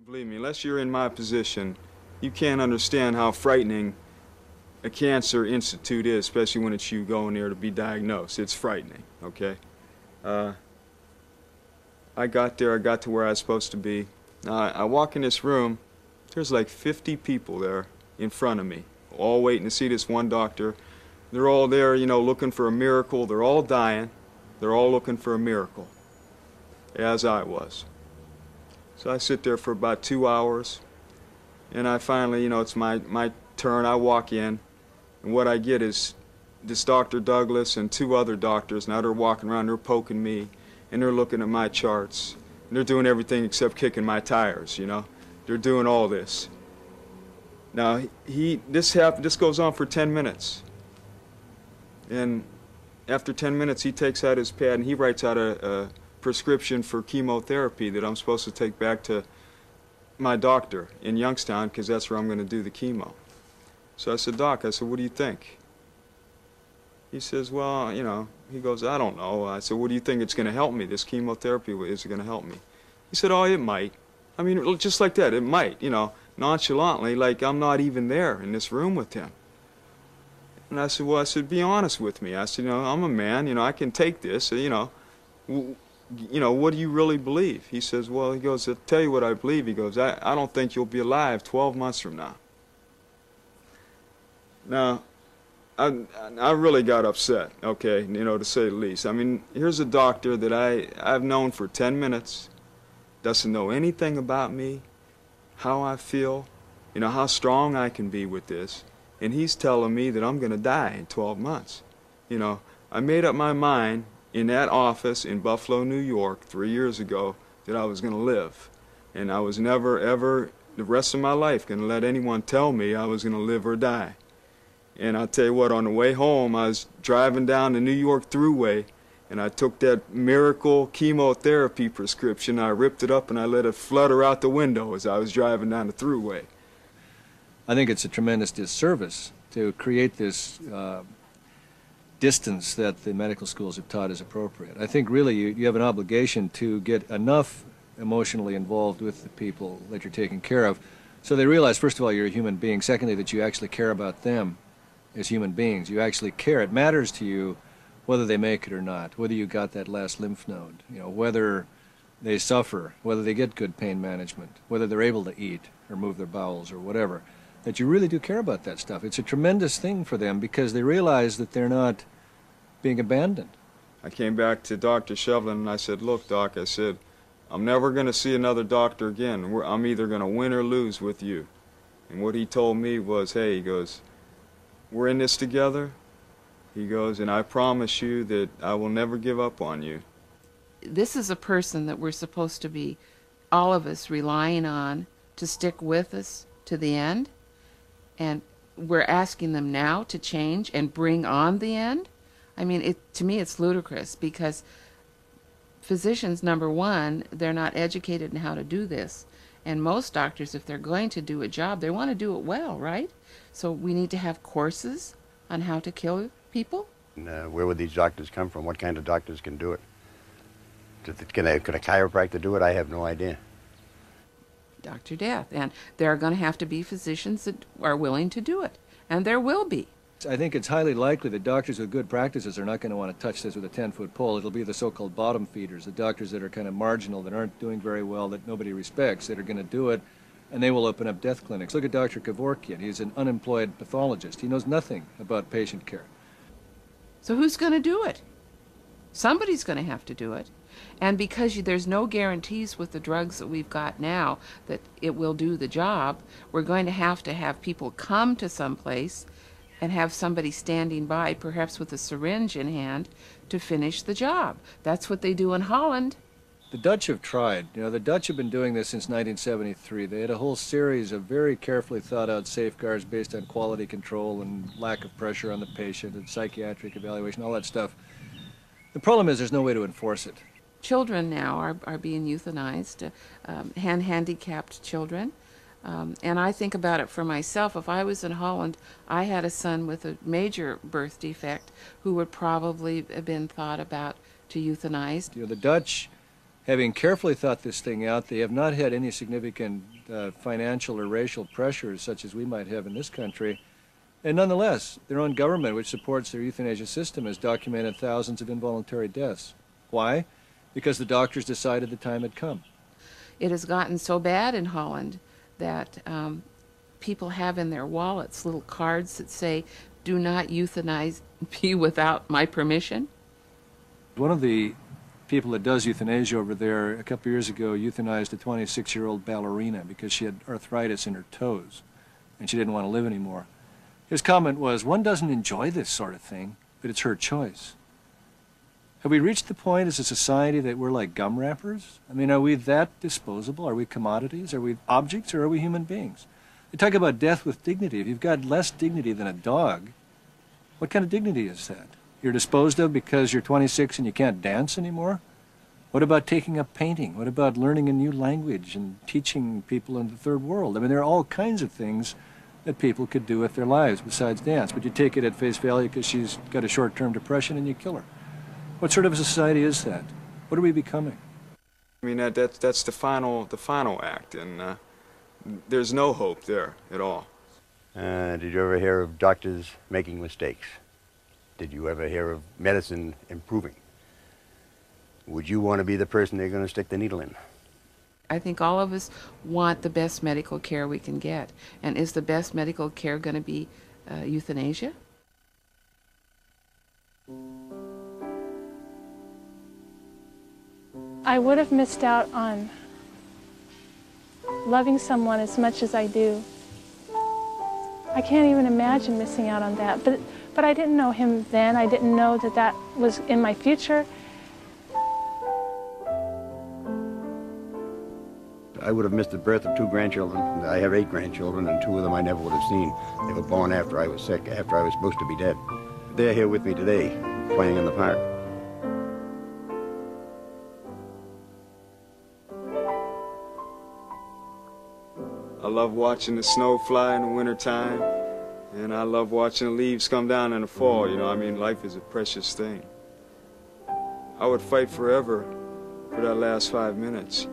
Believe me, unless you're in my position, you can't understand how frightening a cancer institute is, especially when it's you going there to be diagnosed. It's frightening, okay? I got there, I got to where I was supposed to be. I walk in this room, there's like 50 people there in front of me, all waiting to see this one doctor. They're all there, you know, looking for a miracle. They're all dying. They're all looking for a miracle, as I was. So I sit there for about 2 hours, and I finally, you know, it's my turn. I walk in, and what I get is this Dr. Douglas and 2 other doctors. Now they're walking around, they're poking me, and they're looking at my charts. And they're doing everything except kicking my tires, you know. They're doing all this. Now, this goes on for 10 minutes. And after 10 minutes, he takes out his pad and he writes out a prescription for chemotherapy that I'm supposed to take back to my doctor in Youngstown, because that's where I'm going to do the chemo. So I said, Doc, I said, what do you think? He says, well, you know, he goes, I don't know. I said, what do you think it's going to help me? This chemotherapy, is it going to help me? He said, oh, it might. I mean, just like that, it might, you know, nonchalantly, like I'm not even there in this room with him. And I said, well, I said, be honest with me. I said, you know, I'm a man, you know, I can take this, you know, what do you really believe? He says, well, he goes, I'll tell you what I believe. He goes, I don't think you'll be alive 12 months from now. Now, I really got upset, okay, you know, to say the least. I mean, here's a doctor that I've known for 10 minutes, doesn't know anything about me, how I feel, you know, how strong I can be with this, and he's telling me that I'm going to die in 12 months. You know, I made up my mind in that office in Buffalo, New York, 3 years ago, that I was going to live, and I was never, ever, the rest of my life, going to let anyone tell me I was going to live or die. And I'll tell you what, on the way home, I was driving down the New York Thruway, and I took that miracle chemotherapy prescription, I ripped it up, and I let it flutter out the window as I was driving down the Thruway. I think it's a tremendous disservice to create this distance that the medical schools have taught is appropriate. I think really you have an obligation to get enough emotionally involved with the people that you're taking care of so they realize, first of all, you're a human being. Secondly, that you actually care about them as human beings. You actually care. It matters to you whether they make it or not, whether you got that last lymph node, you know, whether they suffer, whether they get good pain management, whether they're able to eat or move their bowels or whatever, that you really do care about that stuff. It's a tremendous thing for them because they realize that they're not being abandoned. I came back to Dr. Shevlin and I said, look, Doc, I said, I'm never going to see another doctor again. I'm either going to win or lose with you. And what he told me was, hey, he goes, we're in this together. He goes, and I promise you that I will never give up on you. This is a person that we're supposed to be, all of us, relying on to stick with us to the end. And we're asking them now to change and bring on the end. I mean, to me, it's ludicrous because physicians, number one, they're not educated in how to do this. And most doctors, if they're going to do a job, they want to do it well, right? So we need to have courses on how to kill people. Where would these doctors come from? What kind of doctors can do it? Could a chiropractor do it? I have no idea. Dr. Death. And there are going to have to be physicians that are willing to do it. And there will be. I think it's highly likely that doctors with good practices are not going to want to touch this with a 10-foot pole. It'll be the so-called bottom feeders, the doctors that are kind of marginal, that aren't doing very well, that nobody respects, that are going to do it, and they will open up death clinics. Look at Dr. Kevorkian. He's an unemployed pathologist. He knows nothing about patient care. So who's going to do it? Somebody's going to have to do it. And because there's no guarantees with the drugs that we've got now that it will do the job, we're going to have people come to some place and have somebody standing by, perhaps with a syringe in hand, to finish the job. That's what they do in Holland. The Dutch have tried. You know, the Dutch have been doing this since 1973. They had a whole series of very carefully thought out safeguards based on quality control and lack of pressure on the patient and psychiatric evaluation, all that stuff. The problem is there's no way to enforce it. Children now are being euthanized, handicapped children. And I think about it for myself. If I was in Holland, I had a son with a major birth defect who would probably have been thought about to euthanize. You know, the Dutch Having carefully thought this thing out, they have not had any significant financial or racial pressures such as we might have in this country. And nonetheless, their own government, which supports their euthanasia system, has documented thousands of involuntary deaths. Why? Because the doctors decided the time had come. It has gotten so bad in Holland that people have in their wallets little cards that say, "Do not euthanize me without my permission." One of the people that does euthanasia over there a couple years ago euthanized a 26-year-old ballerina because she had arthritis in her toes and she didn't want to live anymore. His comment was, one doesn't enjoy this sort of thing, but it's her choice. Have we reached the point as a society that we're like gum wrappers? I mean, are we that disposable? Are we commodities? Are we objects, or are we human beings? They talk about death with dignity. If you've got less dignity than a dog, what kind of dignity is that? You're disposed of because you're 26 and you can't dance anymore? What about taking up painting? What about learning a new language and teaching people in the third world? I mean, there are all kinds of things that people could do with their lives besides dance, but you take it at face value because she's got a short-term depression and you kill her. What sort of a society is that? What are we becoming? I mean, that's the final act, and there's no hope there at all. Did you ever hear of doctors making mistakes? Did you ever hear of medicine improving? Would you want to be the person they're going to stick the needle in? I think all of us want the best medical care we can get. And is the best medical care going to be euthanasia? I would have missed out on loving someone as much as I do. I can't even imagine missing out on that. But I didn't know him then. I didn't know that that was in my future. I would have missed the birth of 2 grandchildren. I have 8 grandchildren, and 2 of them I never would have seen. They were born after I was sick, after I was supposed to be dead. They're here with me today, playing in the park. I love watching the snow fly in the wintertime, and I love watching the leaves come down in the fall. You know, I mean, life is a precious thing. I would fight forever for that last 5 minutes.